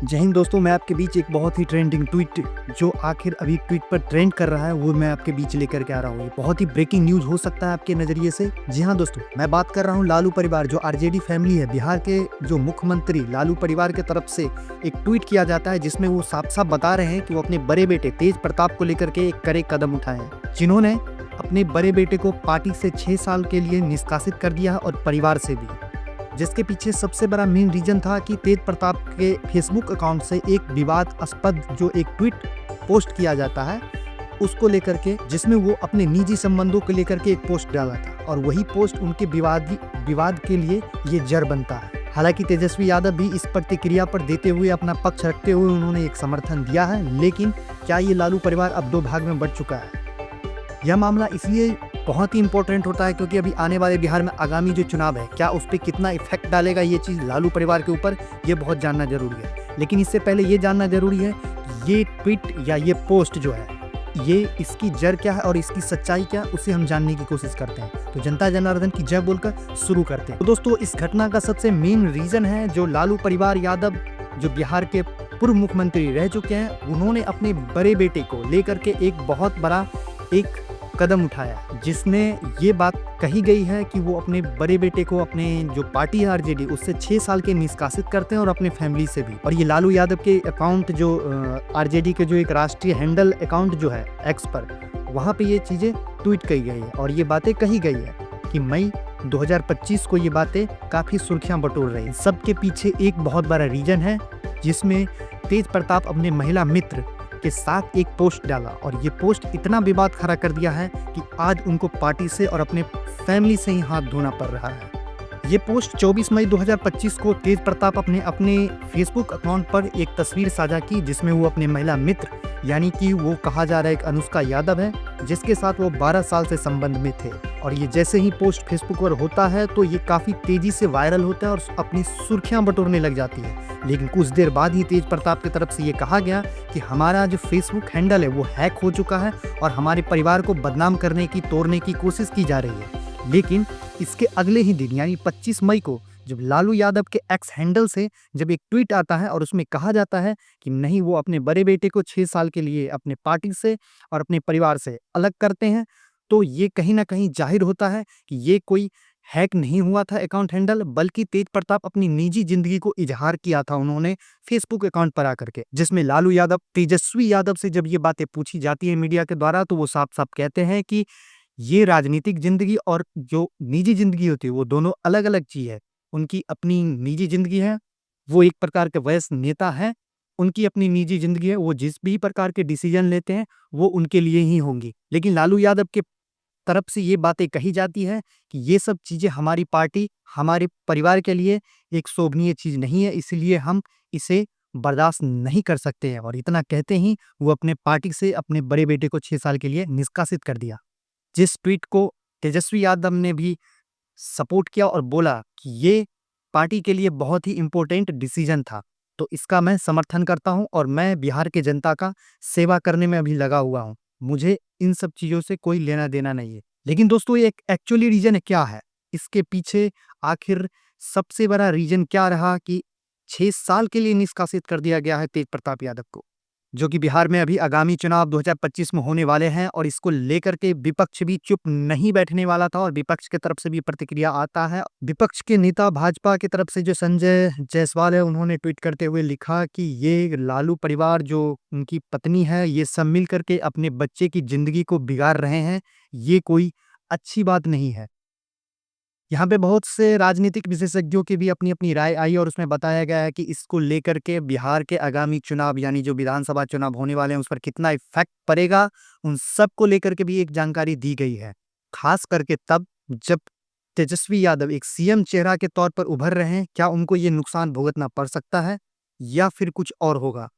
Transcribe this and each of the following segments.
जय हिंद दोस्तों, मैं आपके बीच एक बहुत ही ट्रेंडिंग ट्वीट जो आखिर अभी ट्वीट पर ट्रेंड कर रहा है वो मैं आपके बीच लेकर के आ रहा हूँ। ये बहुत ही ब्रेकिंग न्यूज़ हो सकता है आपके नज़रिए से। जी हाँ दोस्तों, मैं बात कर रहा हूँ लालू परिवार जो आरजेडी फैमिली है। बिहार के जो मुख्यमंत्री लालू परिवार के तरफ से एक ट्वीट किया जाता है जिसमें वो साफ साफ बता रहे हैं कि वो अपने बड़े बेटे तेज प्रताप को लेकर के एक कड़े कदम उठाए हैं, जिन्होंने अपने बड़े बेटे को पार्टी से 6 साल के लिए निष्कासित कर दिया है और परिवार से भी। जिसके पीछे सबसे बड़ा मेन रीजन था कि तेज प्रताप के फेसबुक अकाउंट से एक विवादास्पद जो एक ट्वीट पोस्ट किया जाता है उसको लेकर के, जिसमें वो अपने निजी संबंधों को लेकर के एक पोस्ट डाला था और वही पोस्ट उनके विवाद के लिए ये जड़ बनता है। हालांकि तेजस्वी यादव भी इस प्रतिक्रिया पर देते हुए अपना पक्ष रखते हुए उन्होंने एक समर्थन दिया है, लेकिन क्या ये लालू परिवार अब दो भाग में बढ़ चुका है? यह मामला इसलिए बहुत ही इंपॉर्टेंट होता है क्योंकि अभी आने वाले बिहार में आगामी जो चुनाव है, क्या उस पर कितना इफेक्ट डालेगा ये चीज़ लालू परिवार के ऊपर, ये बहुत जानना जरूरी है। लेकिन इससे पहले ये जानना जरूरी है ये ट्वीट या ये पोस्ट जो है, ये इसकी जड़ क्या है और इसकी सच्चाई क्या, उसे हम जानने की कोशिश करते हैं। तो जनता जनार्दन की जय बोलकर शुरू करते हैं। तो दोस्तों, इस घटना का सबसे मेन रीजन है जो लालू परिवार यादव जो बिहार के पूर्व मुख्यमंत्री रह चुके हैं, उन्होंने अपने बड़े बेटे को लेकर के एक बहुत बड़ा एक कदम उठाया, जिसमें ये बात कही गई है कि वो अपने बड़े बेटे को अपने जो पार्टी है आरजेडी उससे 6 साल के निष्कासित करते हैं और अपने फैमिली से भी। और ये लालू यादव के अकाउंट जो आरजेडी के जो एक राष्ट्रीय हैंडल अकाउंट जो है एक्स पर, वहाँ पे ये चीज़ें ट्वीट की गई है और ये बातें कही गई है कि मई 2025 को ये बातें काफ़ी सुर्खियाँ बटोर रही हैं। सबके पीछे एक बहुत बड़ा रीजन है जिसमें तेज प्रताप अपने महिला मित्र के साथ एक पोस्ट डाला और ये पोस्ट इतना विवाद खड़ा कर दिया है कि आज उनको पार्टी से और अपने फैमिली से ही हाथ धोना पड़ रहा है। ये पोस्ट 24 मई 2025 को तेज प्रताप अपने फेसबुक अकाउंट पर एक तस्वीर साझा की जिसमें वो अपने महिला मित्र यानी कि वो कहा जा रहा है एक अनुष्का यादव है, जिसके साथ वो 12 साल से संबंध में थे। और ये जैसे ही पोस्ट फेसबुक पर होता है तो ये काफ़ी तेज़ी से वायरल होता है और अपनी सुर्खियां बटोरने लग जाती है। लेकिन कुछ देर बाद ही तेज प्रताप की तरफ से ये कहा गया कि हमारा जो फेसबुक हैंडल है वो हैक हो चुका है और हमारे परिवार को बदनाम करने की, तोड़ने की कोशिश की जा रही है। लेकिन इसके अगले ही दिन यानी 25 मई को जब लालू यादव के एक्स हैंडल से जब एक ट्वीट आता है और उसमें कहा जाता है कि नहीं, वो अपने बड़े बेटे को 6 साल के लिए अपने पार्टी से और अपने परिवार से अलग करते हैं, तो ये कहीं ना कहीं जाहिर होता है कि ये कोई हैक नहीं हुआ था अकाउंट हैंडल, बल्कि तेज प्रताप अपनी निजी जिंदगी को इजहार किया था उन्होंने फेसबुक अकाउंट पर आकर के। जिसमें लालू यादव तेजस्वी यादव से जब ये बातें पूछी जाती है मीडिया के द्वारा तो वो साफ साफ कहते हैं कि ये राजनीतिक जिंदगी और जो निजी जिंदगी होती है वो दोनों अलग अलग चीज है। उनकी अपनी निजी जिंदगी है, वो एक प्रकार के वयस्क नेता है, उनकी अपनी निजी जिंदगी है, वो जिस भी प्रकार के डिसीजन लेते हैं वो उनके लिए ही होंगी। लेकिन लालू यादव के तरफ से ये बातें कही जाती है कि ये सब चीजें हमारी पार्टी, हमारे परिवार के लिए एक शोभनीय चीज नहीं है, इसलिए हम इसे बर्दाश्त नहीं कर सकते हैं। और इतना कहते ही वो अपने पार्टी से अपने बड़े बेटे को 6 साल के लिए निष्कासित कर दिया। जिस ट्वीट को तेजस्वी यादव ने भी सपोर्ट किया और बोला कि ये पार्टी के लिए बहुत ही इम्पोर्टेंट डिसीजन था, तो इसका मैं समर्थन करता हूं और मैं बिहार के जनता का सेवा करने में अभी लगा हुआ हूं। मुझे इन सब चीज़ों से कोई लेना देना नहीं है। लेकिन दोस्तों, ये एक्चुअली रीजन क्या है? इसके पीछे आखिर सबसे बड़ा रीजन क्या रहा कि 6 साल के लिए निष्कासित कर दिया गया है तेज प्रताप यादव को, जो कि बिहार में अभी आगामी चुनाव 2025 में होने वाले हैं और इसको लेकर के विपक्ष भी चुप नहीं बैठने वाला था और विपक्ष की तरफ से भी प्रतिक्रिया आता है। विपक्ष के नेता भाजपा की तरफ से जो संजय जायसवाल है, उन्होंने ट्वीट करते हुए लिखा कि ये लालू परिवार जो उनकी पत्नी है, ये सब मिल करके अपने बच्चे की जिंदगी को बिगाड़ रहे हैं, ये कोई अच्छी बात नहीं है। यहाँ पे बहुत से राजनीतिक विशेषज्ञों की भी अपनी अपनी राय आई और उसमें बताया गया है कि इसको लेकर के बिहार के आगामी चुनाव यानी जो विधानसभा चुनाव होने वाले हैं उस पर कितना इफेक्ट पड़ेगा, उन सब को लेकर के भी एक जानकारी दी गई है। खास करके तब जब तेजस्वी यादव एक सीएम चेहरा के तौर पर उभर रहे हैं, क्या उनको ये नुकसान भुगतना पड़ सकता है या फिर कुछ और होगा?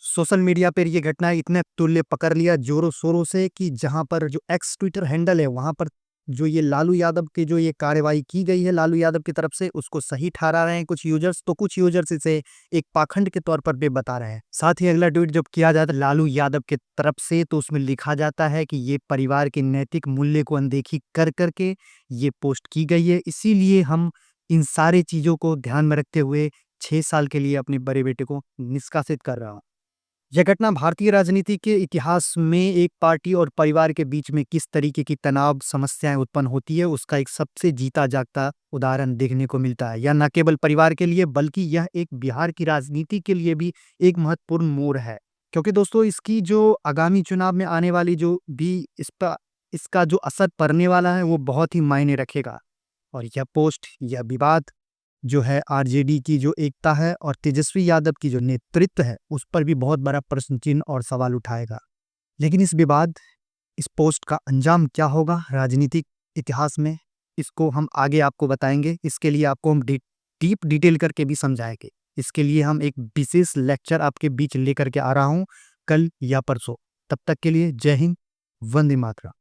सोशल मीडिया पर ये घटना इतने तुल्य पकड़ लिया जोरों शोरों से कि जहां पर जो एक्स ट्विटर हैंडल है वहां पर जो ये लालू यादव की जो ये कार्रवाई की गई है लालू यादव की तरफ से, उसको सही ठहरा रहे हैं कुछ यूजर्स, तो कुछ यूजर्स इसे एक पाखंड के तौर पर भी बता रहे हैं। साथ ही अगला ट्वीट जब किया जाता है लालू यादव के तरफ से तो उसमें लिखा जाता है कि ये परिवार के नैतिक मूल्य को अनदेखी कर करके ये पोस्ट की गई है, इसीलिए हम इन सारी चीजों को ध्यान में रखते हुए 6 साल के लिए अपने बड़े बेटे को निष्कासित कर रहा हूँ। यह घटना भारतीय राजनीति के इतिहास में एक पार्टी और परिवार के बीच में किस तरीके की तनाव समस्याएं उत्पन्न होती है, उसका एक सबसे जीता जागता उदाहरण देखने को मिलता है। यह न केवल परिवार के लिए बल्कि यह एक बिहार की राजनीति के लिए भी एक महत्वपूर्ण मोड़ है, क्योंकि दोस्तों इसकी जो आगामी चुनाव में आने वाली जो भी इसका जो असर पड़ने वाला है वो बहुत ही मायने रखेगा। और यह पोस्ट, यह विवाद जो है आरजेडी की जो एकता है और तेजस्वी यादव की जो नेतृत्व है उस पर भी बहुत बड़ा प्रश्न चिन्ह और सवाल उठाएगा। लेकिन इस विवाद, इस पोस्ट का अंजाम क्या होगा राजनीतिक इतिहास में, इसको हम आगे आपको बताएंगे। इसके लिए आपको हम डीप डिटेल करके भी समझाएंगे। इसके लिए हम एक विशेष लेक्चर आपके बीच लेकर के आ रहा हूँ कल या परसों। तब तक के लिए जय हिंद, वंदे मातरम।